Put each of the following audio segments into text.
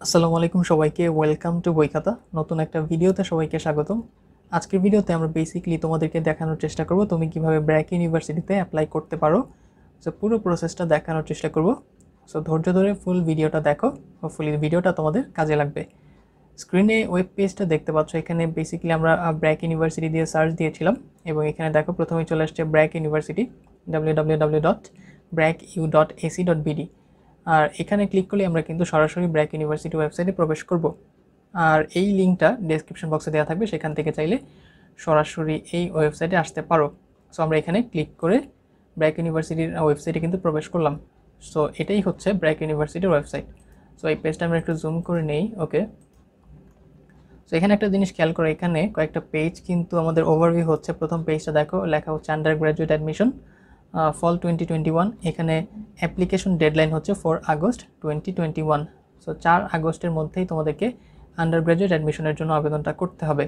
আসসালামু আলাইকুম সবাইকে, ওয়েলকাম টু বইখাতা। নতুন একটা ভিডিওতে সবাইকে স্বাগতম। আজকের ভিডিওতে আমরা বেসিক্যালি তোমাদেরকে দেখানোর চেষ্টা করব তুমি কিভাবে ব্র্যাক ইউনিভার্সিটিতে অ্যাপ্লাই করতে পারো। সো পুরো প্রসেসটা দেখানোর চেষ্টা করব। সো ধৈর্য ধরে ফুল ভিডিওটা দেখো, হোপফুলি ভিডিওটা তোমাদের কাজে লাগবে। স্ক্রিনে ওয়েব পেজটা দেখতে পাচ্ছ, এখানে বেসিক্যালি আমরা ব্র্যাক ইউনিভার্সিটি দিয়ে সার্চ দিয়েছিলাম এবং এখানে দেখো প্রথমেই চলে আসছে ব্র্যাক ইউনিভার্সিটি www.bracku.ac.bd। আর এখানে ক্লিক করলে আমরা কিন্তু সরাসরি ব্র্যাক ইউনিভার্সিটি ওয়েবসাইটে প্রবেশ করব। আর এই লিঙ্কটা ডেসক্রিপশন বক্সে দেওয়া থাকবে, সেখান থেকে চাইলে সরাসরি এই ওয়েবসাইটে আসতে পারো। সো আমরা এখানে ক্লিক করে ব্র্যাক ইউনিভার্সিটির ওয়েবসাইটে কিন্তু প্রবেশ করলাম। সো এটাই হচ্ছে ব্র্যাক ইউনিভার্সিটির ওয়েবসাইট। সো এই পেজটা আমরা একটু জুম করে নেই। ওকে, সো এখানে একটা জিনিস খেয়াল করো, এখানে কয়েকটা পেজ কিন্তু আমাদের ওভারভিউ হচ্ছে। প্রথম পেজটা দেখো, লেখা হচ্ছে আন্ডার গ্র্যাজুয়েট অ্যাডমিশন ফল 2021। এখানে অ্যাপ্লিকেশন ডেডলাইন হচ্ছে 4 আগস্ট 2021। সো 4 আগস্টের মধ্যেই তোমাদেরকে আন্ডার গ্র্যাজুয়েট অ্যাডমিশনের জন্য আবেদনটা করতে হবে।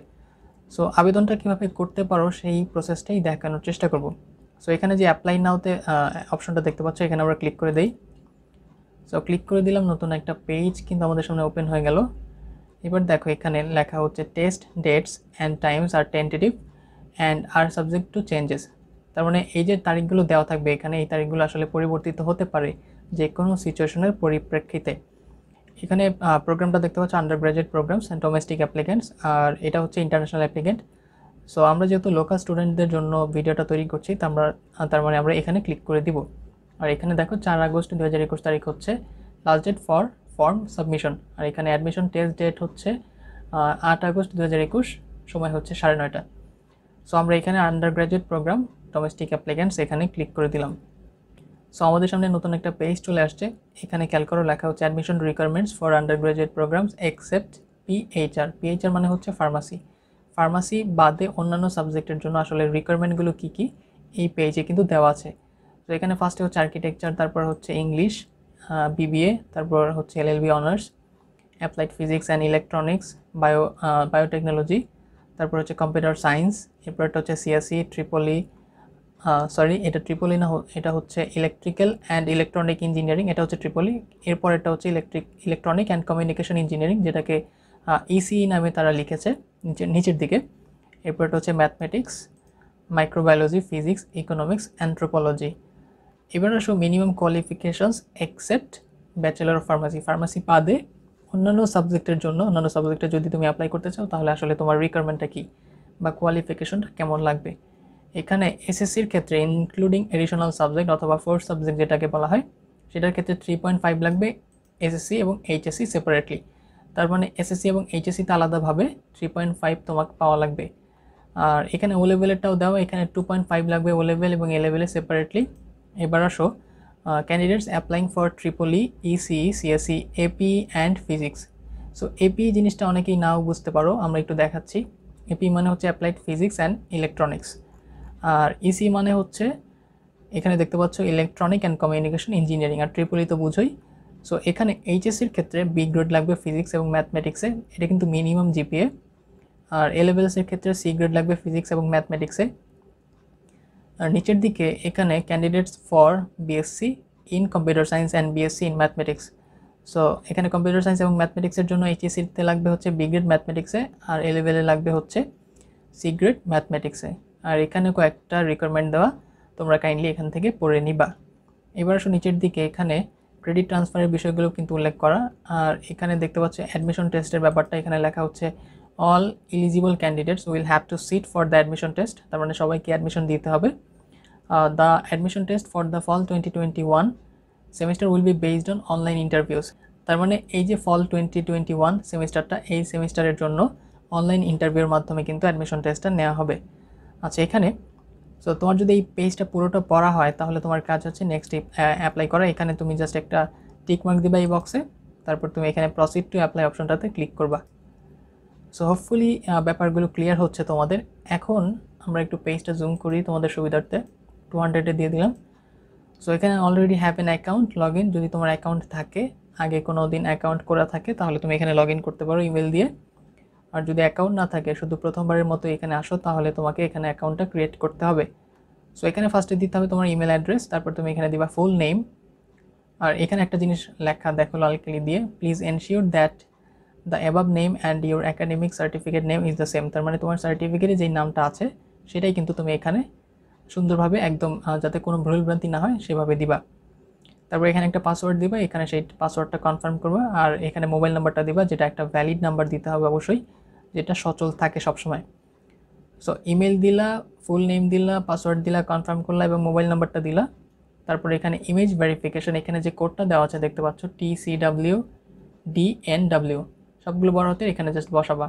সো আবেদনটা কীভাবে করতে পারো সেই প্রসেসটাই দেখানোর চেষ্টা করব। সো এখানে যে অ্যাপ্লাই নাওতে অপশনটা দেখতে পাচ্ছ, এখানে আমরা ক্লিক করে দেই। সো ক্লিক করে দিলাম, নতুন একটা পেজ কিন্তু আমাদের সামনে ওপেন হয়ে গেল। এবার দেখো এখানে লেখা হচ্ছে test dates and times are tentative and are subject to changes. তার মানে এই যে তারিখগুলো দেওয়া থাকবে এখানে, এই তারিখগুলো আসলে পরিবর্তিত হতে পারে যে কোনো সিচুয়েশনের পরিপ্রেক্ষিতে। এখানে প্রোগ্রামটা দেখতে পাচ্ছ undergraduate programs and domestic applicants, আর এটা হচ্ছে ইন্টারন্যাশনাল অ্যাপ্লিকেন্ট। সো আমরা যেহেতু লোকাল স্টুডেন্টদের জন্য ভিডিওটা তৈরি করছি, তার মানে আমরা এখানে ক্লিক করে দিব। আর এখানে দেখো 4 আগস্ট 2021 তারিখ হচ্ছে last date for form submission. আর এখানে অ্যাডমিশন টেস্ট ডেট হচ্ছে 8 আগস্ট 2021, সময় হচ্ছে 9:30। সো আমরা এখানে undergraduate program domestic applicants এখানে ক্লিক করে দিলাম। সো আমাদের সামনে নতুন একটা পেজ চলে আসছে। এখানে খেয়াল করো, লেখা হচ্ছে admission requirements for undergraduate programs except PHR. PHR মানে হচ্ছে ফার্মাসি বাদে অন্যান্য সাবজেক্টের জন্য আসলে রিকোয়ারমেন্টগুলো কী কী এই পেজে কিন্তু দেওয়া আছে। তো এখানে ফার্স্টে হচ্ছে আর্কিটেকচার, তারপর হচ্ছে ইংলিশ, বিবিএ, তারপর হচ্ছে LLB honours, applied physics and electronics, biotechnology, তারপর হচ্ছে কম্পিউটার সায়েন্স, এরপর একটা হচ্ছে সিএসসি ট্রিপলি, এটা ট্রিপলি না, এটা হচ্ছে ইলেকট্রিক্যাল অ্যান্ড ইলেকট্রনিক ইঞ্জিনিয়ারিং, এটা হচ্ছে ট্রিপলি। এরপর এটা হচ্ছে ইলেকট্রনিক অ্যান্ড কমিউনিকেশন ইঞ্জিনিয়ারিং, যেটাকে ইসিই নামে তারা লিখেছে নিচের দিকে। এরপর এটা হচ্ছে mathematics, microbiology, physics, economics, anthropology. এবার আসো minimum qualifications except bachelor of pharmacy বাদে অন্যান্য সাবজেক্টের জন্য, অন্যান্য সাবজেক্টে যদি তুমি অ্যাপ্লাই করতে চাও তাহলে আসলে তোমার রিকোয়ারমেন্টটা কী বা কোয়ালিফিকেশনটা কেমন লাগবে। এখানে এসএসসির ক্ষেত্রে ইনক্লুডিং এডিশনাল সাবজেক্ট অথবা ফোর্থ সাবজেক্ট যেটাকে বলা হয়, সেটার ক্ষেত্রে 3.5 লাগবে এসএসসি এবং এইচএসসি সেপারেটলি। তার মানে এসএসসি এবং এইচএসসিতে আলাদাভাবে 3.5 তোমাকে পাওয়া লাগবে। আর এখানে ও লেভেলেরটাও দেওয়া, এখানে 2.5 লাগবে ও লেভেল এবং এ লেভেলে সেপারেটলি। এবার আসো candidates applying for triple E, ECE, CSC, AP and physics. So AP জিনিসটা অনেকেই নাও বুঝতে পারো, আমরা একটু দেখাচ্ছি। এপি মানে হচ্ছে অ্যাপ্লাইড ফিজিক্স অ্যান্ড ইলেকট্রনিক্স, আর ইসি মানে হচ্ছে এখানে দেখতে পাচ্ছ ইলেকট্রনিক অ্যান্ড কমিউনিকেশন ইঞ্জিনিয়ারিং, আর ট্রিপলি তো বুঝোই। সো এখানে এইচএসসির ক্ষেত্রে বি গ্রেড লাগবে ফিজিক্স এবং ম্যাথমেটিক্সে, এটা কিন্তু মিনিমাম জিপিএ। আর এ লেভেলসের ক্ষেত্রে সি গ্রেড লাগবে ফিজিক্স এবং ম্যাথমেটিক্সে। আর নিচের দিকে এখানে candidates for BSc in computer science and BSc in mathematics. So এখানে কম্পিউটার সায়েন্স এবং ম্যাথমেটিক্সের জন্য এইচএসসিতে লাগবে হচ্ছে বি গ্রেড ম্যাথমেটিক্সে, আর এ লেভেলে লাগবে হচ্ছে সি গ্রেড ম্যাথমেটিক্সে। আর এখানে কয়েকটা রিকোয়ারমেন্ট দেওয়া, তোমরা কাইন্ডলি এখান থেকে পড়ে নিবা। এবার আসো নিচের দিকে, এখানে ক্রেডিট ট্রান্সফারের বিষয়গুলো কিন্তু উল্লেখ করা। আর এখানে দেখতে পাচ্ছ অ্যাডমিশন টেস্টের ব্যাপারটা, এখানে লেখা হচ্ছে all eligible candidates will have to sit for the admission test. তার মানে সবাইকে অ্যাডমিশন দিতে হবে। The admission test for the fall 2021 semester will be based on online interviews. তার মানে এই যে ফল 2021 সেমিস্টারটা, এই সেমিস্টারের জন্য অনলাইন ইন্টারভিউর মাধ্যমে কিন্তু অ্যাডমিশন টেস্টটা নেওয়া হবে। আচ্ছা, এখানে সো তোমার যদি এই পেজটা পুরোটা পড়া হয় তাহলে তোমার কাজ হচ্ছে নেক্সট অ্যাপ্লাই করা। এখানে তুমি জাস্ট একটা টিক মার্ক দিবা এই বক্সে, তারপর তুমি এখানে প্রসিড টু অ্যাপ্লাই অপশনটাতে ক্লিক করবা। সো হোপফুলি ব্যাপারগুলো ক্লিয়ার হচ্ছে তোমাদের। এখন আমরা একটু পেজটা জুম করি তোমাদের সুবিধার্থে, 200-এ দিয়ে দিলাম। সো এখানে already have an account, log in. যদি তোমার অ্যাকাউন্ট থাকে, আগে কোনো দিন অ্যাকাউন্ট করা থাকে, তাহলে তুমি এখানে লগ ইন করতে পারো ইমেল দিয়ে। আর যদি অ্যাকাউন্ট না থাকে, শুধু প্রথমবারের মতো এখানে আসো, তাহলে তোমাকে এখানে অ্যাকাউন্টটা ক্রিয়েট করতে হবে। সো এখানে ফার্স্টে দিতে হবে তোমার ইমেল অ্যাড্রেস, তারপর তুমি এখানে দিবা ফুল নেম। আর এখানে একটা জিনিস লেখা দেখো লাল কালি দিয়ে, please ensure that the above name and your academic certificate name is the same. তার মানে তোমার সার্টিফিকেটে যেই নামটা আছে সেটাই কিন্তু তুমি এখানে সুন্দরভাবে একদম যাতে কোনো ভুলভ্রান্তি না হয় সেভাবে দিবা। তারপর এখানে একটা পাসওয়ার্ড দিবা, এখানে সেই পাসওয়ার্ডটা কনফার্ম করবা, আর এখানে মোবাইল নাম্বারটা দিবা, যেটা একটা ভ্যালিড নাম্বার দিতে হবে অবশ্যই, যেটা সচল থাকে সবসময়। সো ইমেল দিলা, ফুল নেম দিলা, পাসওয়ার্ড দিলা, কনফার্ম করলা এবং মোবাইল নাম্বারটা দিলা। তারপর এখানে ইমেজ ভেরিফিকেশন, এখানে যে কোডটা দেওয়া আছে দেখতে পাচ্ছ TCWDNW, সবগুলো বড় হতে এখানে জাস্ট বসাবা।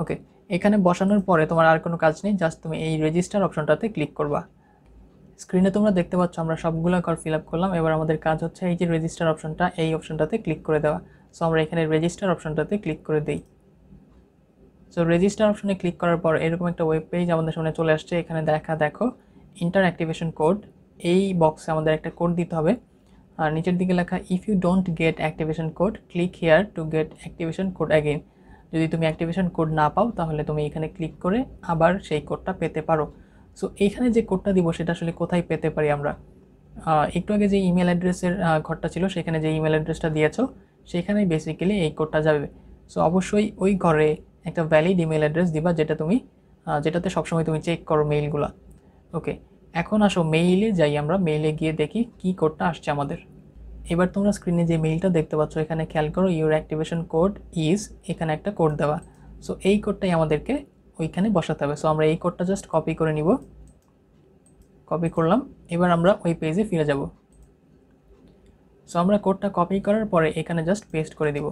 ওকে, এখানে বসানোর পরে তোমার আর কোনো কাজ নেই, জাস্ট তুমি এই রেজিস্টার অপশনটাতে ক্লিক করবা। স্ক্রিনে তোমরা দেখতে পাচ্ছ আমরা সবগুলো ঘর ফিল আপ করলাম। এবার আমাদের কাজ হচ্ছে এই যে রেজিস্টার অপশনটা, এই অপশনটাতে ক্লিক করে দেওয়া। সো আমরা এখানে রেজিস্টার অপশনটাতে ক্লিক করে দিই। সো রেজিস্টার অপশনে ক্লিক করার পর এরকম একটা ওয়েব পেজ আমাদের সামনে চলে আসছে। এখানে দেখো ইন্টার অ্যাক্টিভেশন কোড, এই বক্সে আমাদের একটা কোড দিতে হবে। আর নিচের দিকে লেখা if you don't get activation code click here to get activation code again. যদি তুমি অ্যাক্টিভেশন কোড না পাও তাহলে তুমি এখানে ক্লিক করে আবার সেই কোডটা পেতে পারো। সো এইখানে যে কোডটা দিব সেটা আসলে কোথায় পেতে পারি আমরা? একটু আগে যে ইমেল অ্যাড্রেসের ঘরটা ছিল সেখানে যে ইমেল অ্যাড্রেসটা দিয়েছো সেখানেই বেসিক্যালি এই কোডটা যাবে। সো অবশ্যই ওই ঘরে একটা ভ্যালিড ইমেল অ্যাড্রেস দিবা, যেটা তুমি যেটাতে সবসময় তুমি চেক করো মেইলগুলো। ওকে, এখন আসো মেইলে যাই, আমরা মেইলে গিয়ে দেখি কি কোডটা আসছে আমাদের। এবার তোমরা স্ক্রিনে যে মেইলটা দেখতে পাচ্ছ এখানে খেয়াল করো, ইউর অ্যাক্টিভেশন কোড ইজ, এখানে একটা কোড দেওয়া। সো এই কোডটাই আমাদেরকে ওইখানে বসাতে হবে। সো আমরা এই কোডটা জাস্ট কপি করে নিব, কপি করলাম। এবার আমরা ওই পেজে ফিরে যাব। সো আমরা কোডটা কপি করার পরে এখানে জাস্ট পেস্ট করে দিব।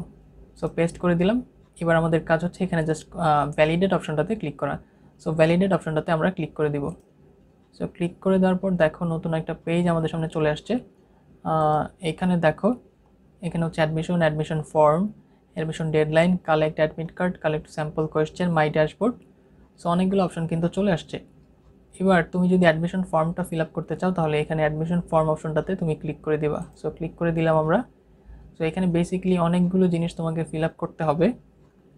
সো পেস্ট করে দিলাম। এবার আমাদের কাজ হচ্ছে এখানে জাস্ট ভ্যালিডেট অপশনটাতে ক্লিক করা। সো ভ্যালিডেট অপশনটাতে আমরা ক্লিক করে দিব। সো ক্লিক করে দেওয়ার পর দেখো নতুন একটা পেজ আমাদের সামনে চলে আসছে। এখানে দেখো, এখানে হচ্ছে admission form, admission deadline, collect admit card, collect sample question, my dashboard. So অনেকগুলো অপশন কিন্তু চলে আসছে। এবার তুমি যদি অ্যাডমিশন ফর্মটা ফিল আপ করতে চাও তাহলে এখানে অ্যাডমিশন ফর্ম অপশনটাতে তুমি ক্লিক করে দিবা। সো ক্লিক করে দিলাম আমরা। সো এখানে বেসিক্যালি অনেকগুলো জিনিস তোমাকে ফিল আপ করতে হবে।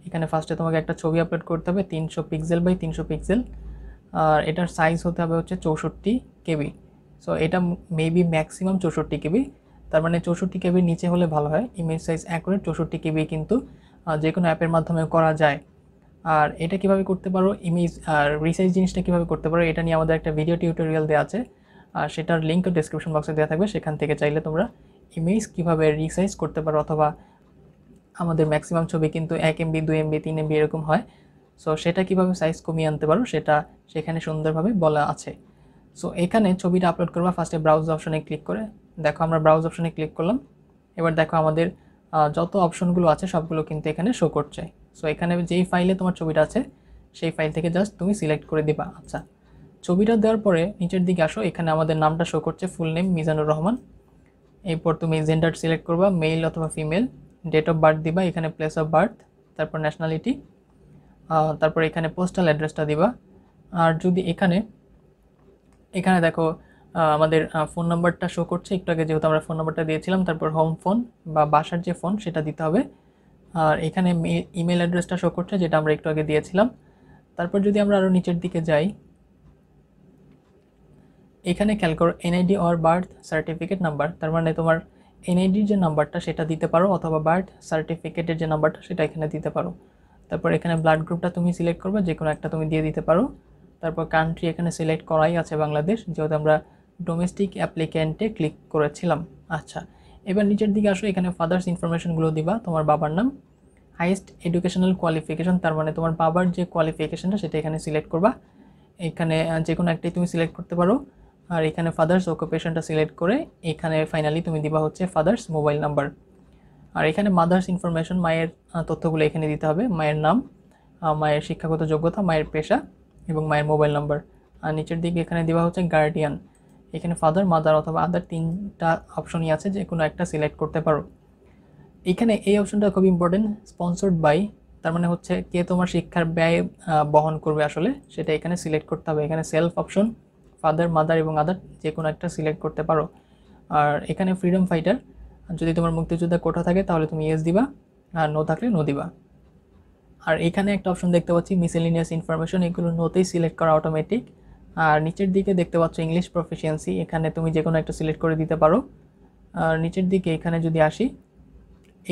এখানে ফার্স্টে তোমাকে একটা ছবি আপলোড করতে হবে 300 পিক্সেল বাই 300 পিক্সেল, আর এটার সাইজ হতে হবে হচ্ছে 64 কেবি। সো এটা মেবি ম্যাক্সিমাম 64 কেবি, তার মানে 64 কেবির নিচে হলে ভালো হয়। ইমেজ সাইজ অ্যাকুরেট 64 কেবি কিন্তু যে কোনো অ্যাপের মাধ্যমে করা যায়। আর এটা কিভাবে করতে পারো, ইমেজ আর রিসাইজ জিনিসটা কিভাবে করতে পারো, এটা নিয়ে আমাদের একটা ভিডিও টিউটোরিয়াল দেওয়া আছে, আর সেটার লিঙ্কও ডেসক্রিপশন বক্সে দেওয়া থাকবে। সেখান থেকে চাইলে তোমরা ইমেজ কিভাবে রিসাইজ করতে পারো, অথবা আমাদের ম্যাক্সিমাম ছবি কিন্তু 1 MB 2 MB 3 MB এরকম হয়। সো সেটা কিভাবে সাইজ কমিয়ে আনতে পারো সেটা সেখানে সুন্দরভাবে বলা আছে। সো এখানে ছবিটা আপলোড করবা ফার্স্টে ব্রাউজ অপশনে ক্লিক করে। দেখো আমরা ব্রাউজ অপশনে ক্লিক করলাম। এবার দেখো আমাদের যত অপশনগুলো আছে সবগুলো কিন্তু এখানে শো করছে। সো এখানে যেই ফাইলে তোমার ছবিটা আছে সেই ফাইল থেকে জাস্ট তুমি সিলেক্ট করে দিবা। আচ্ছা, ছবিটা দেওয়ার পরে নিচের দিকে আসো, এখানে আমাদের নামটা শো করছে, ফুল নেম মিজানুর রহমান। এরপর তুমি জেন্ডার সিলেক্ট করবা, মেল অথবা ফিমেল, ডেট অফ বার্থ দিবা, এখানে প্লেস অফ বার্থ, তারপর ন্যাশনালিটি, তারপর এখানে পোস্টাল অ্যাড্রেসটা দিবা। আর যদি এখানে দেখো আমাদের ফোন নাম্বারটা শো করছে, একটু আগে যেহেতু আমরা ফোন নাম্বারটা দিয়েছিলাম, তারপর হোম ফোন বা বাসার যে ফোন সেটা দিতে হবে। আর এখানে ইমেল অ্যাড্রেসটা শো করছে যেটা আমরা একটু আগে দিয়েছিলাম। তারপর যদি আমরা আরও নিচের দিকে যাই, এখানে খেয়াল করো NID or birth certificate number, তার মানে তোমার এনআইডির যে নাম্বারটা সেটা দিতে পারো, অথবা বার্থ সার্টিফিকেটের যে নাম্বারটা সেটা এখানে দিতে পারো। তারপর এখানে ব্লাড গ্রুপটা তুমি সিলেক্ট করবে, যে কোনো একটা তুমি দিয়ে দিতে পারো। তারপর কান্ট্রি এখানে সিলেক্ট করাই আছে বাংলাদেশ, যেহেতু আমরা ডোমেস্টিক অ্যাপ্লিক্যান্টে ক্লিক করেছিলাম। আচ্ছা, এবার নিচের দিকে আসো, এখানে ফাদার্স ইনফরমেশনগুলো দিবা, তোমার বাবার নাম, হাইয়েস্ট এডুকেশনাল কোয়ালিফিকেশন, তার মানে তোমার বাবার যে কোয়ালিফিকেশনটা সেটা এখানে সিলেক্ট করবা। এখানে যে কোনো একটাই তুমি সিলেক্ট করতে পারো। আর এখানে ফাদার্স অকুপেশনটা সিলেক্ট করে এখানে ফাইনালি তুমি দিবা হচ্ছে ফাদার্স মোবাইল নাম্বার। আর এখানে মাদার্স ইনফরমেশন, মায়ের তথ্যগুলো এখানে দিতে হবে, মায়ের নাম, মায়ের শিক্ষাগত যোগ্যতা, মায়ের পেশা এবং মায়ের মোবাইল নাম্বার। আর নিচের দিকে এখানে দেওয়া হচ্ছে গার্ডিয়ান, এখানে ফাদার, মাদার অথবা আদার, তিনটা অপশনই আছে, যে কোনো একটা সিলেক্ট করতে পারো। এখানে এই অপশনটা খুব ইম্পর্টেন্ট, স্পন্সর্ড বাই, তার মানে হচ্ছে কে তোমার শিক্ষার ব্যয় বহন করবে আসলে সেটা এখানে সিলেক্ট করতে হবে। এখানে সেলফ অপশন, ফাদার, মাদার এবং আদার যে কোনো একটা সিলেক্ট করতে পারো। আর এখানে ফ্রিডম ফাইটার, যদি তোমার মুক্তিযোদ্ধা কোটা থাকে তাহলে তুমি ইয়েস দিবা, আর নো থাকলে নো দিবা। আর এখানে একটা অপশন দেখতে পাচ্ছি মিসেলিনিয়াস ইনফরমেশন, এগুলো নোতেই সিলেক্ট করা অটোমেটিক। আর নিচের দিকে দেখতে পাচ্ছ ইংলিশ প্রফিসিয়েন্সি, এখানে তুমি যে কোনো একটা সিলেক্ট করে দিতে পারো। আর নিচের দিকে এখানে যদি আসি,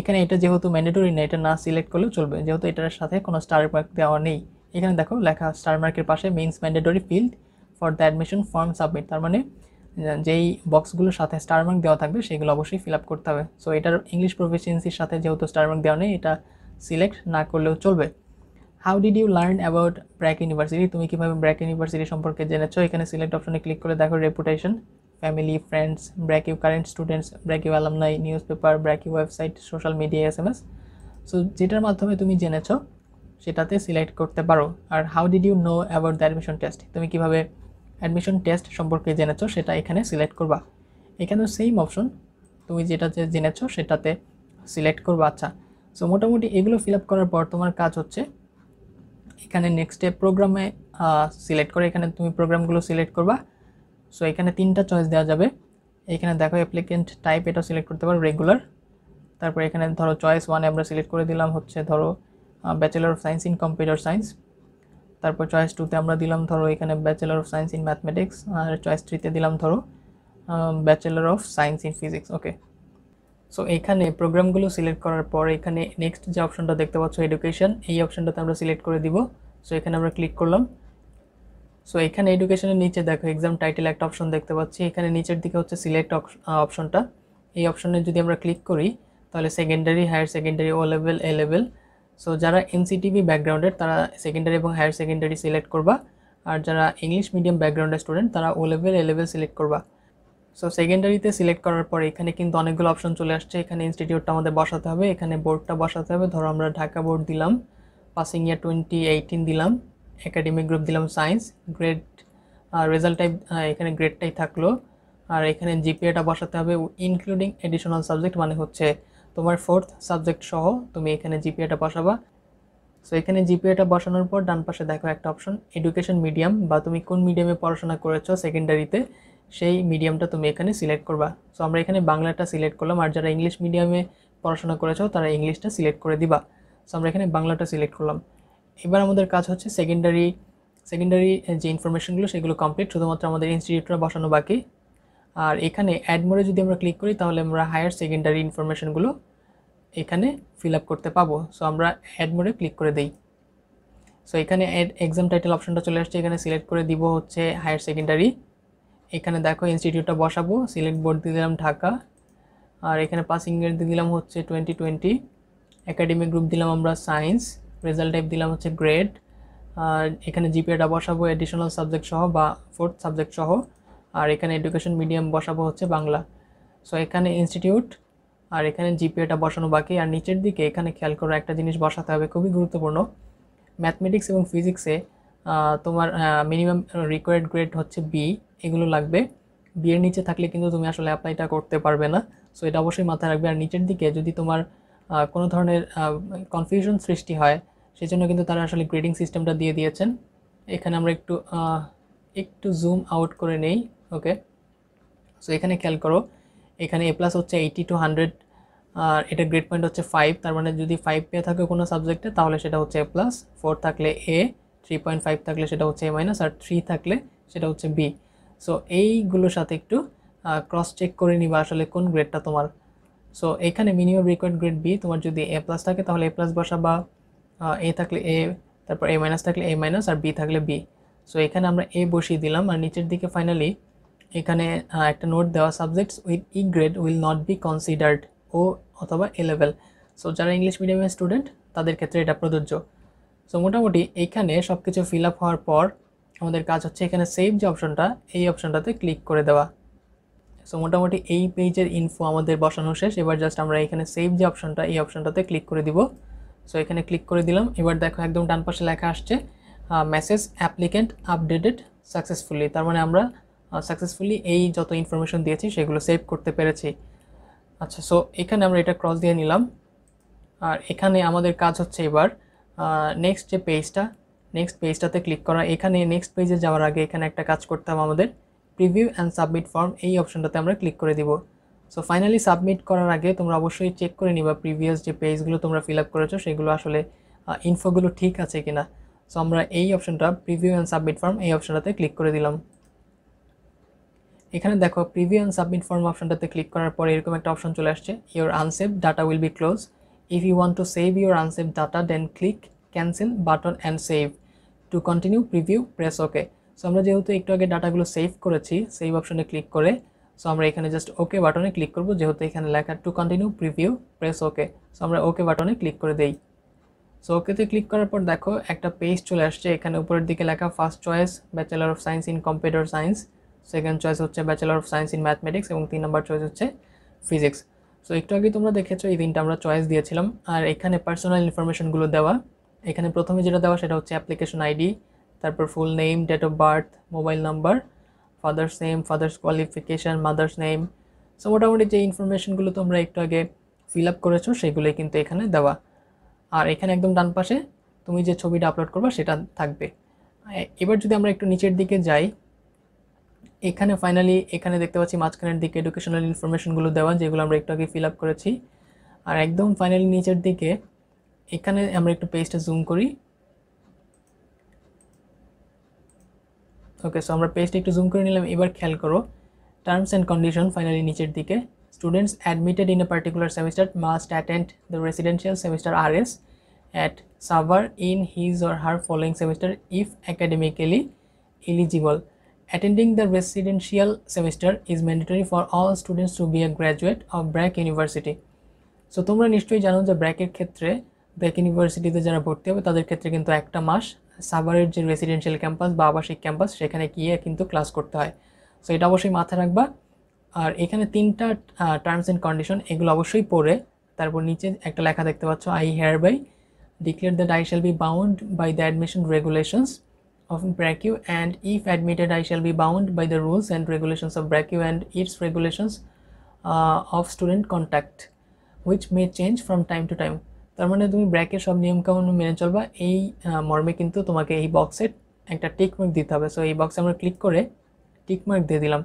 এখানে এটা যেহেতু ম্যান্ডেটরি না, এটা না সিলেক্ট করলেও চলবে, যেহেতু এটার সাথে কোনো স্টার মার্ক দেওয়া নেই। এখানে দেখো লেখা স্টার মার্কের পাশে means mandatory field for the admission form submit, তার মানে যেই বক্সগুলোর সাথে স্টার মার্ক দেওয়া থাকবে সেগুলো অবশ্যই ফিল আপ করতে হবে। সো এটার ইংলিশ প্রফিসিয়েন্সির সাথে যেহেতু স্টার মার্ক দেওয়া নেই, এটা সিলেক্ট না করলেও চলবে। How did you learn about BRAC University, তুমি কীভাবে ব্র্যাক ইউনিভার্সিটি সম্পর্কে জেনেছো? এখানে সিলেক্ট অপশনে ক্লিক করে দেখো reputation, family, friends, BRAC U current students, BRAC U alumni, newspaper, BRAC U website, social media, SMS। So যেটার মাধ্যমে তুমি জেনেছো সেটাতে সিলেক্ট করতে পারো। আর how did you know about the admission test, তুমি কীভাবে অ্যাডমিশন টেস্ট সম্পর্কে জেনেছো সেটা এখানে সিলেক্ট করবা। এখানেও সেম অপশন, তুমি যেটা জেনেছো সেটাতে সিলেক্ট করবা। আচ্ছা, সো মোটামুটি এগুলো ফিল আপ করার পর তোমার কাজ হচ্ছে এখানে নেক্সটে প্রোগ্রামে সিলেক্ট করে এখানে তুমি প্রোগ্রামগুলো সিলেক্ট করবা। সো এখানে 3টা চয়েস দেওয়া যাবে। এখানে দেখো অ্যাপ্লিকেন্ট টাইপ, এটা সিলেক্ট করতে পারো রেগুলার। তারপর এখানে ধরো চয়েস 1 আমরা সিলেক্ট করে দিলাম হচ্ছে ধরো bachelor of science in computer science. তারপর চয়েস 2তে আমরা দিলাম ধরো এখানে bachelor of science in mathematics. আর চয়েস 3তে দিলাম ধরো bachelor of science in physics. Okay, so এখানে প্রোগ্রামগুলো সিলেক্ট করার পর এখানে নেক্সট যে অপশনটা দেখতে পাচ্ছ এডুকেশন, এই অপশনটাতে আমরা সিলেক্ট করে দিব। সো এখানে আমরা ক্লিক করলাম। সো এখানে এডুকেশনের নিচে দেখো এক্সাম টাইটেল একটা অপশন দেখতে পাচ্ছি, এখানে নিচের দিকে হচ্ছে সিলেক্ট অপশনটা। এই অপশনে যদি আমরা ক্লিক করি তাহলে secondary, higher secondary, O level, A level. So যারা এনসিটিভি ব্যাকগ্রাউন্ডের তারা সেকেন্ডারি এবং হায়ার সেকেন্ডারি সিলেক্ট করবা, আর যারা ইংলিশ মিডিয়াম ব্যাকগ্রাউন্ডের স্টুডেন্ট তারা ও লেভেল, এ লেভেল সিলেক্ট করবা। সো সেকেন্ডারিতে সিলেক্ট করার পর এখানে কিন্তু অনেকগুলো অপশন চলে আসছে। এখানে ইনস্টিটিউটটা আমাদের বসাতে হবে, এখানে বোর্ডটা বসাতে হবে। ধরো আমরা ঢাকা বোর্ড দিলাম, পাসিং ইয়ার 2018 দিলাম, একাডেমিক গ্রুপ দিলাম সায়েন্স, গ্রেড রেজাল্ট টাইপ এখানে গ্রেডটাই থাকলো। আর এখানে জিপিএটা বসাতে হবে ইনক্লুডিং এডিশনাল সাবজেক্ট, মানে হচ্ছে তোমার 4th সাবজেক্ট সহ তুমি এখানে জিপিএটা বসাবা। সো এখানে জিপিএটা বসানোর পর ডান পাশে দেখো একটা অপশন এডুকেশন মিডিয়াম, বা তুমি কোন মিডিয়ামে পড়াশোনা করেছো সেকেন্ডারিতে সেই মিডিয়ামটা তুমি এখানে সিলেক্ট করবা। সো আমরা এখানে বাংলাটা সিলেক্ট করলাম, আর যারা ইংলিশ মিডিয়ামে পড়াশোনা করেছো তারা ইংলিশটা সিলেক্ট করে দিবা। সো আমরা এখানে বাংলাটা সিলেক্ট করলাম। এবার আমাদের কাজ হচ্ছে সেকেন্ডারি যে ইনফরমেশনগুলো সেগুলো কমপ্লিট, শুধুমাত্র আমাদের ইনস্টিটিউটটা বসানো বাকি। আর এখানে অ্যাড মোডে যদি আমরা ক্লিক করি তাহলে আমরা হায়ার সেকেন্ডারি ইনফরমেশনগুলো এখানে ফিল আপ করতে পাবো। সো আমরা অ্যাড মোডে ক্লিক করে দিই। সো এখানে অ্যাড এক্সাম টাইটেল অপশনটা চলে আসছে, এখানে সিলেক্ট করে দিব হচ্ছে হায়ার সেকেন্ডারি। এখানে দেখো ইনস্টিটিউটটা বসাবো, সিলেক্ট বোর্ড দিয়ে দিলাম ঢাকা, আর এখানে পাসিং ইয়ার দিয়ে দিলাম হচ্ছে 2020, একাডেমিক গ্রুপ দিলাম আমরা সায়েন্স, রেজাল্ট টাইপ দিলাম হচ্ছে গ্রেড, আর এখানে জিপিএটা বসাবো এডিশনাল সাবজেক্ট সহ বা 4th সাবজেক্ট সহ, আর এখানে এডুকেশন মিডিয়াম বসাবো হচ্ছে বাংলা। সো এখানে ইনস্টিটিউট আর এখানে জিপিএটা বসানো বাকি। আর নিচের দিকে এখানে খেয়াল করো একটা জিনিস বসাতে হবে, খুবই গুরুত্বপূর্ণ। ম্যাথমেটিক্স এবং ফিজিক্সে তোমার মিনিমাম রিকোয়ার্ড গ্রেড হচ্ছে বি, এগুলো লাগবে। বি এর নিচে থাকলে কিন্তু তুমি আসলে অ্যাপ্লাইটা করতে পারবে না। সো এটা অবশ্যই মাথায় রাখবে। আর নিচের দিকে যদি তোমার কোনো ধরনের কনফিউশন সৃষ্টি হয় সেজন্য কিন্তু তারা আসলে গ্রেডিং সিস্টেমটা দিয়ে দিয়েছেন। এখানে আমরা একটু জুম আউট করে নেই। ওকে, সো এখানে খেয়াল করো এখানে এ প্লাস হচ্ছে 80 to 100, আর এটা গ্রেড পয়েন্ট হচ্ছে 5, তার মানে যদি 5 পেয়ে থাকে কোনো সাবজেক্টে তাহলে সেটা হচ্ছে এ প্লাস, 4 থাকলে এ, 3.5 থাকলে সেটা হচ্ছে এ মাইনাস, আর 3 থাকলে সেটা হচ্ছে বি। সো এইগুলোর সাথে একটু ক্রস চেক করে নিবা আসলে কোন গ্রেডটা তোমার। সো এখানে মিনিমাম রিকোয়ার্ড গ্রেড বি, তোমার যদি এ প্লাস থাকে তাহলে এ প্লাস বসাবা, এ থাকলে এ, তারপর এ মাইনাস থাকলে এ মাইনাস, আর বি থাকলে বি। সো এখানে আমরা এ বসিয়ে দিলাম। আর নিচের দিকে ফাইনালি এখানে একটা নোট দেওয়া, subjects with E grade will not be considered, O অথবা এ লেভেল। সো যারা ইংলিশ মিডিয়ামের স্টুডেন্ট তাদের ক্ষেত্রে এটা প্রযোজ্য। সো মোটামুটি এইখানে সব কিছু ফিল আপ হওয়ার পর আমাদের কাজ হচ্ছে এখানে সেভ যে অপশনটা, এই অপশনটাতে ক্লিক করে দেওয়া। সো মোটামুটি এই পেজের ইনফো আমাদের বসানো শেষ। এবার জাস্ট আমরা এখানে সেভ যে অপশনটা, এই অপশনটাতে ক্লিক করে দিব। সো এখানে ক্লিক করে দিলাম। এবার দেখো একদম ডান পাশে লেখা আসছে মেসেজ অ্যাপ্লিকেন্ট আপডেটেড সাকসেসফুলি, তার মানে আমরা সাকসেসফুলি এই যত ইনফরমেশন দিয়েছি সেগুলো সেভ করতে পেরেছি। আচ্ছা, সো এখানে আমরা এটা ক্রস দিয়ে নিলাম। আর এখানে আমাদের কাজ হচ্ছে এবার নেক্সট পেজটাতে ক্লিক করা। এখানে নেক্সট পেজে যাওয়ার আগে এখানে একটা কাজ করতে হবে আমাদের, প্রিভিউ অ্যান্ড সাবমিট ফর্ম, এই অপশনটাতে আমরা ক্লিক করে দিব। সো ফাইনালি সাবমিট করার আগে তোমরা অবশ্যই চেক করে নিবা প্রিভিয়াস যে পেজগুলো তোমরা ফিল আপ করেছো সেগুলো আসলে ইনফোগুলো ঠিক আছে কিনা। সো আমরা এই অপশনটা প্রিভিউ অ্যান্ড সাবমিট ফর্ম, এই অপশনটাতে ক্লিক করে দিলাম। এখানে দেখো প্রিভিউ অ্যান্ড সাবমিট ফর্ম অপশনটাতে ক্লিক করার পরে এরকম একটা অপশন চলে আসছে, your unsaved data will be close, if you want to save your unsaved data then click cancel button and save, to continue preview press okay. So আমরা যেহেতু একটু আগে ডাটাগুলো সেভ করেছি, সেভ অপশনে ক্লিক করে সো আমরা এখানে জাস্ট ওকে বাটনে ক্লিক করব, যেহেতু এখানে লেখা two continue preview press okay. So আমরা ওকে বাটনে ক্লিক করে দেই। সো ওকেতে ক্লিক করার পর দেখো একটা পেজ চলে আসছে, এখানে উপরের দিকে লেখা first choice bachelor of science in computer science, second choice হচ্ছে bachelor of science in mathematics এবং 3 নম্বর চয়েস হচ্ছে ফিজিক্স। সো একটু আগে তোমরা দেখেছো এই 3টা আমরা চয়েস দিয়েছিলাম। আর এখানে পার্সোনাল ইনফরমেশনগুলো দেওয়া, এখানে প্রথমে যেটা দেওয়া সেটা হচ্ছে অ্যাপ্লিকেশন আইডি, তারপর full name, date of birth, mobile number, father's name, father's qualification, mother's name. So মোটামুটি যে ইনফরমেশনগুলো তোমরা একটু আগে ফিল আপ করেছো সেগুলোই কিন্তু এখানে দেওয়া। আর এখানে একদম ডান পাশে তুমি যে ছবিটা আপলোড করবা সেটা থাকবে। এবার যদি আমরা একটু নিচের দিকে যাই, এখানে ফাইনালি এখানে দেখতে পাচ্ছি মাঝখানের দিকে এডুকেশনাল ইনফরমেশনগুলো দেওয়া, যেগুলো আমরা একটু আগে ফিল আপ করেছি। আর একদম ফাইনালি নিচের দিকে এখানে আমরা একটু পেজটা জুম করি। ওকে, সো আমরা পেজটা একটু জুম করে নিলাম। এবার খেয়াল করো টার্মস অ্যান্ড কন্ডিশন ফাইনালি নিচের দিকে, students admitted in a particular semester must attend the residential semester RS at Savar in his or her following semester if academically eligible. Attending the residential semester is mandatory for all students to be a graduate of BRAC University. So তোমরা নিশ্চয়ই জানো যে ব্র্যাকের ক্ষেত্রে ব্র্যাক ইউনিভার্সিটিতে যারা ভর্তি হবে তাদের ক্ষেত্রে কিন্তু একটা মাস সাভারের যে রেসিডেন্সিয়াল ক্যাম্পাস বা আবাসিক ক্যাম্পাস সেখানে গিয়ে কিন্তু ক্লাস করতে হয়। সো এটা অবশ্যই মাথায় রাখবা। আর এখানে 3টা টার্মস অ্যান্ড কন্ডিশন এগুলো অবশ্যই পড়ে তারপর নিচে একটা লেখা দেখতে পাচ্ছ, I hereby declare that I shall be bound by the admission regulations of BRACU and if admitted I shall be bound by the rules and regulations of BRACU and its regulations of student contact which may change from time to time. তার মানে তুমি ব্র্যাকের সব নিয়মকানুন মেনে চলবা, এই মর্মে কিন্তু তোমাকে এই বক্সে একটা টিক মার্ক দিতে হবে। সো এই বক্সে আমরা ক্লিক করে টিক মার্ক দিয়ে দিলাম।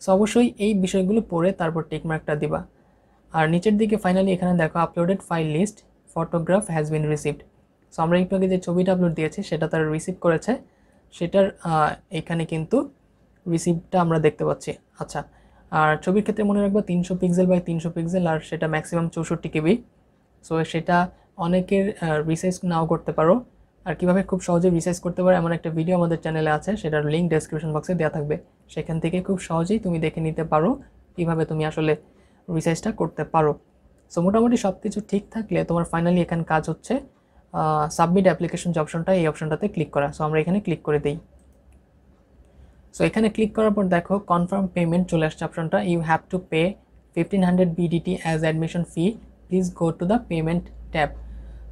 সো অবশ্যই এই বিষয়গুলো পড়ে তারপর টিক মার্কটা দিবা। আর নিচের দিকে ফাইনালি এখানে দেখো uploaded file list photograph has been received. So আমরা একটু আগে যে ছবিটা আপলোড দিয়েছি সেটা তারা রিসিভ করেছে, সেটার এখানে কিন্তু রিসিভটা আমরা দেখতে পাচ্ছি। আচ্ছা, আর ছবির ক্ষেত্রে মনে রাখবা 300 পিক্সেল বাই 300 পিক্সেল আর সেটা ম্যাক্সিমাম 64 KB। সো সেটা অনেকের রিসাইজ নাও করতে পারো। আর কীভাবে খুব সহজে রিসাইজ করতে পারো এমন একটা ভিডিও আমাদের চ্যানেলে আছে, সেটার লিঙ্ক ডেসক্রিপশন বক্সে দেওয়া থাকবে, সেখান থেকে খুব সহজেই তুমি দেখে নিতে পারো কীভাবে তুমি আসলে রিসাইজটা করতে পারো। সো মোটামুটি সব কিছু ঠিক থাকলে তোমার ফাইনালি এখানে কাজ হচ্ছে সাবমিট অ্যাপ্লিকেশন যে অপশনটা, এই অপশনটাতে ক্লিক করা। সো আমরা এখানে ক্লিক করে দিই। সো এখানে ক্লিক করার পর দেখো কনফার্ম পেমেন্ট চলে আসছে অপশনটা, you have to pay 1500 BDT as admission fee, please go to the payment tab.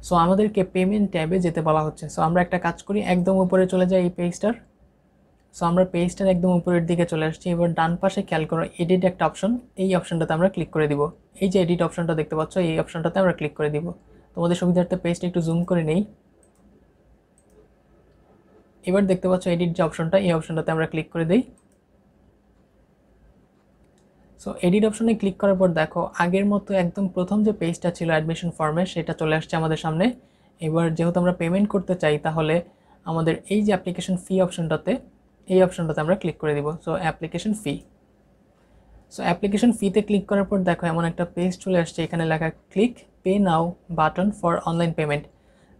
So আমাদেরকে পেমেন্ট ট্যাবে যেতে বলা হচ্ছে। সো আমরা একটা কাজ করি, একদম উপরে চলে যাই এই পেজটার। সো আমরা পেজটার একদম উপরের দিকে চলে আসছি। এবার ডান পাশে খেয়াল করো এডিট একটা অপশন, এই অপশনটাতে আমরা ক্লিক করে দিব। এই যে এডিট অপশনটা দেখতে পাচ্ছ এই অপশনটাতে আমরা ক্লিক করে দিব। তোমাদের সুবিধার্থে পেজটা একটু জুম করে নেই। এবার দেখতে পাচ্ছ এডিট যে অপশনটা, এই অপশনটাতে আমরা ক্লিক করে দিই। সো এডিট অপশনে ক্লিক করার পর দেখো আগের মতো একদম প্রথম যে পেজটা ছিল অ্যাডমিশন ফর্মে সেটা চলে আসছে আমাদের সামনে। এবার যেহেতু আমরা পেমেন্ট করতে চাই তাহলে আমাদের এই যে অ্যাপ্লিকেশন ফি অপশনটাতে, এই অপশনটাতে আমরা ক্লিক করে দিব। So application fee. So application ফিতে ক্লিক করার পর দেখো এমন একটা পেজ চলে আসছে, এখানে লেখা click pay now button for online payment.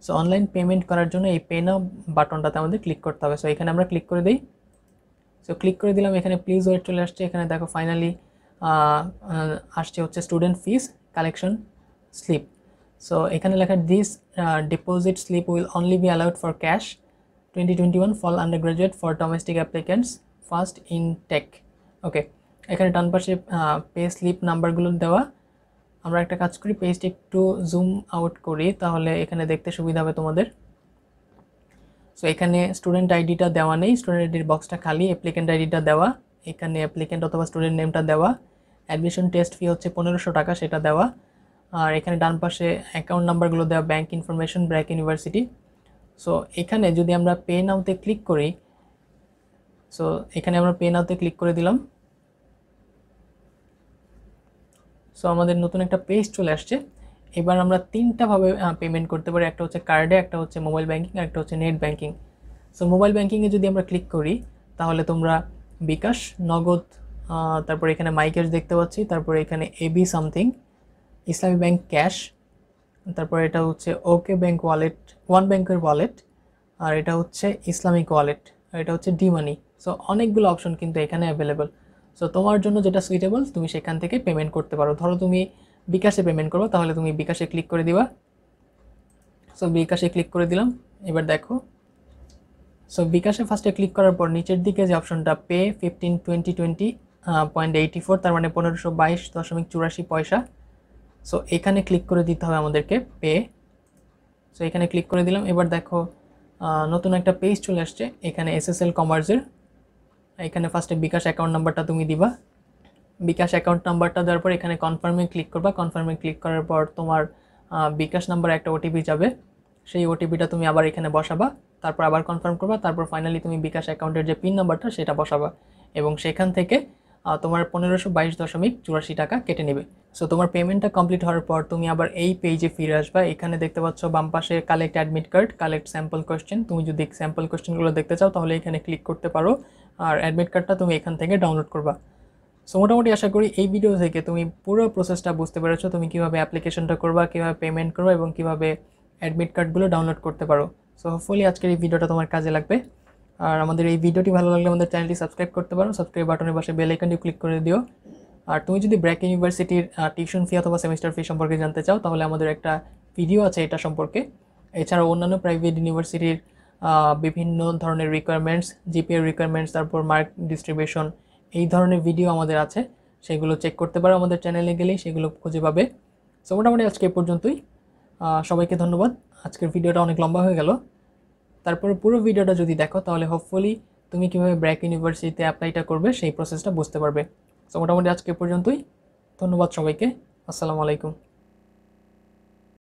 So online payment করার জন্য এই পে নাও বাটনটাতে আমাদের ক্লিক করতে হবে। সো এখানে আমরা ক্লিক করে দিই। সো ক্লিক করে দিলাম, এখানে প্লিজ ওয়েট চলে আসছে। এখানে দেখো ফাইনালি আসছে হচ্ছে student fees collection slip. So এখানে লেখা this deposit slip will only be allowed for cash 2021 fall undergraduate for domestic applicants first intake. Okay, এখানে ডান পাশে পে স্লিপ নাম্বারগুলো দেওয়া। আমরা একটা কাজ করি, পেজটা একটু জুম আউট করি তাহলে এখানে দেখতে সুবিধা হবে তোমাদের। সো এখানে স্টুডেন্ট আইডিটা দেওয়া নেই, স্টুডেন্ট আইডির বক্সটা খালি, অ্যাপ্লিকেন্ট আইডিটা দেওয়া, এখানে অ্যাপ্লিকেন্ট অথবা স্টুডেন্ট নেমটা দেওয়া, অ্যাডমিশন টেস্ট ফি হচ্ছে 1500 টাকা সেটা দেওয়া। আর এখানে ডান পাশে অ্যাকাউন্ট নাম্বারগুলো দেওয়া, bank information, BRAC university. So এখানে যদি আমরা পে নাওতে ক্লিক করি, সো এখানে আমরা পে নাওতে ক্লিক করে দিলাম। সো আমাদের নতুন একটা পেজ চলে আসছে। এবার আমরা 3টাভাবে পেমেন্ট করতে পারি, একটা হচ্ছে কার্ডে, একটা হচ্ছে মোবাইল ব্যাঙ্কিং, আর একটা হচ্ছে নেট ব্যাঙ্কিং। সো মোবাইল ব্যাঙ্কিংয়ে যদি আমরা ক্লিক করি তাহলে তোমরা বিকাশ, নগদ তারপর এখানে মাই ক্যাশ দেখতে পাচ্ছি, তারপরে এখানে এবি সামথিং, ইসলামী ব্যাংক ক্যাশ, তারপর এটা হচ্ছে ওকে ব্যাংক ওয়ালেট, ওয়ান ব্যাংকের ওয়ালেট, আর এটা হচ্ছে ইসলামিক ওয়ালেট, আর এটা হচ্ছে ডি মানি। সো অনেকগুলো অপশন কিন্তু এখানে অ্যাভেলেবল। সো তোমার জন্য যেটা সুইটেবল তুমি সেখান থেকে পেমেন্ট করতে পারো। ধরো তুমি বিকাশে পেমেন্ট করো, তাহলে তুমি বিকাশে ক্লিক করে দিবা। সো বিকাশে ক্লিক করে দিলাম। এবার দেখো, সো বিকাশে ফার্স্টে ক্লিক করার পর নিচের দিকে যে অপশনটা পে 15/20/20.84, তার মানে 1522.84 সো এখানে ক্লিক করে দিতে হবে আমাদেরকে পে। সো এখানে ক্লিক করে দিলাম। এবার দেখো নতুন একটা পেজ চলে আসছে এখানে এসএসএল কমার্সের। এখানে ফার্স্টে বিকাশ অ্যাকাউন্ট নাম্বারটা তুমি দিবা। বিকাশ অ্যাকাউন্ট নাম্বারটা দেওয়ার পর এখানে কনফার্মে ক্লিক করবা। কনফার্মে ক্লিক করার পর তোমার বিকাশ নাম্বারে একটা ওটিপি যাবে, সেই ওটিপিটা তুমি আবার এখানে বসাবা, তারপর আবার কনফার্ম করবা, তারপর ফাইনালি তুমি বিকাশ অ্যাকাউন্টের যে পিন নাম্বারটা সেটা বসাবা, এবং সেখান থেকে তোমার 1522.84 টাকা কেটে নেবে। সো তোমার পেমেন্টটা কমপ্লিট হওয়ার পর তুমি আবার এই পেজে ফিরে আসবা। এখানে দেখতে পাচ্ছ বাম পাশে collect admit card, collect sample question. তুমি যদি স্যাম্পল কোয়েশ্চেনগুলো দেখতে চাও তাহলে এখানে ক্লিক করতে পারো, আর অ্যাডমিট কার্ডটা তুমি এখান থেকে ডাউনলোড করবা। সো মোটামুটি আশা করি এই ভিডিও থেকে তুমি পুরো প্রসেসটা বুঝতে পেরেছো, তুমি কীভাবে অ্যাপ্লিকেশনটা করবা, কীভাবে পেমেন্ট করবা, এবং কীভাবে অ্যাডমিট কার্ডগুলো ডাউনলোড করতে পারো। সো হোপফুলি আজকের এই ভিডিওটা তোমার কাজে লাগবে। আর আমাদের এই ভিডিওটি ভালো লাগলে আমাদের চ্যানেলটি সাবস্ক্রাইব করতে পারো, সাবস্ক্রাইব বাটনের পাশে বেল আইকনটি ক্লিক করে দিও। আর তুমি যদি ব্র্যাক ইউনিভার্সিটির টিউশন ফি অথবা সেমিস্টার ফি সম্পর্কে জানতে চাও তাহলে আমাদের একটা ভিডিও আছে এটা সম্পর্কে। এছাড়াও অন্যান্য প্রাইভেট ইউনিভার্সিটির বিভিন্ন ধরনের রিকোয়ারমেন্টস, জিপিএর রিকোয়ারমেন্টস, তারপর মার্ক ডিস্ট্রিবিউশন, এই ধরনের ভিডিও আমাদের আছে, সেগুলো চেক করতে পারো আমাদের চ্যানেলে গেলেই সেগুলো খুঁজে পাবে। সো মোটামুটি আজকে এ পর্যন্তই। সবাইকে ধন্যবাদ। আজকের ভিডিওটা অনেক লম্বা হয়ে গেল, তারপরে পুরো ভিডিওটা যদি দেখো তাহলে হোপফুলি তুমি কীভাবে ব্র্যাক ইউনিভার্সিটিতে অ্যাপ্লাইটা করবে সেই প্রসেসটা বুঝতে পারবে। সো মোটামুটি আজকে এ পর্যন্তই। ধন্যবাদ সবাইকে। আসসালামু আলাইকুম।